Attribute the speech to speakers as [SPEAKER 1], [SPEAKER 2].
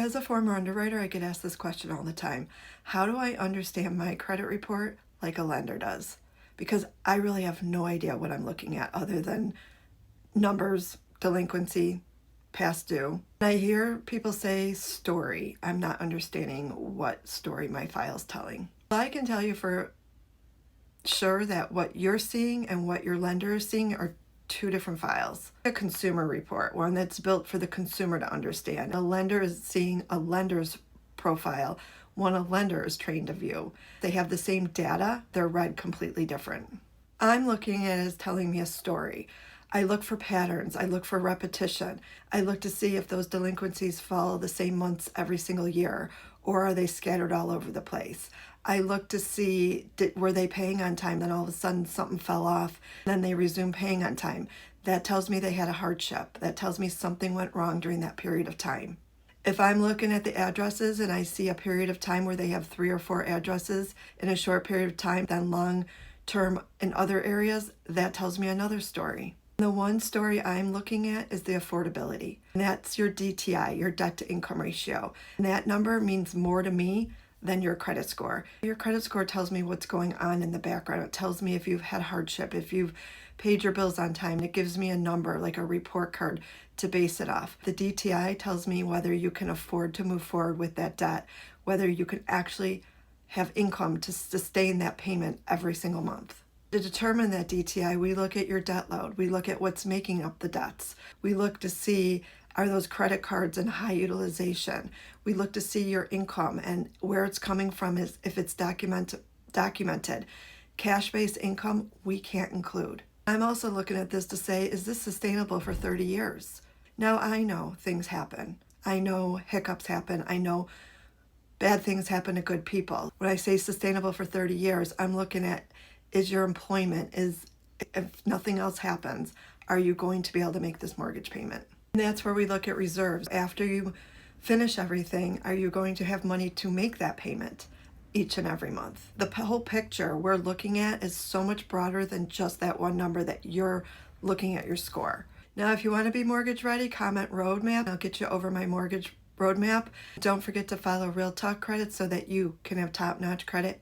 [SPEAKER 1] As a former underwriter, I get asked this question all the time. How do I understand my credit report like a lender does? Because I really have no idea what I'm looking at other than numbers, delinquency, past due. I hear people say story. I'm not understanding what story my file's telling. I can tell you for sure that what you're seeing and what your lender is seeing are two different files. A consumer report, one that's built for the consumer to understand. A lender is seeing a lender's profile, one a lender is trained to view. They have the same data, they're read completely different. I'm looking at it as telling me a story. I look for patterns, I look for repetition. I look to see if those delinquencies follow the same months every single year, or are they scattered all over the place. I look to see, were they paying on time, then all of a sudden something fell off, then they resume paying on time. That tells me they had a hardship. That tells me something went wrong during that period of time. If I'm looking at the addresses and I see a period of time where they have 3 or 4 addresses in a short period of time, then long term in other areas, that tells me another story. The one story I'm looking at is the affordability. And that's your DTI, your debt to income ratio. And that number means more to me than your credit score. Your credit score tells me what's going on in the background. It tells me if you've had hardship, if you've paid your bills on time. It gives me a number, like a report card, to base it off. The DTI tells me whether you can afford to move forward with that debt, whether you can actually have income to sustain that payment every single month. To determine that DTI, we look at your debt load. We look at what's making up the debts. We look to see, are those credit cards in high utilization? We look to see your income and where it's coming from, is if it's documented. Cash-based income, we can't include. I'm also looking at this to say, is this sustainable for 30 years? Now, I know things happen. I know hiccups happen. I know bad things happen to good people. When I say sustainable for 30 years, I'm looking at, is your employment, if nothing else happens, are you going to be able to make this mortgage payment? And that's where we look at reserves. After you finish everything, are you going to have money to make that payment each and every month? The whole picture we're looking at is so much broader than just that one number that you're looking at your score. Now, if you want to be mortgage ready, comment roadmap. I'll get you over my mortgage roadmap. Don't forget to follow Real Talk Credit so that you can have top-notch credit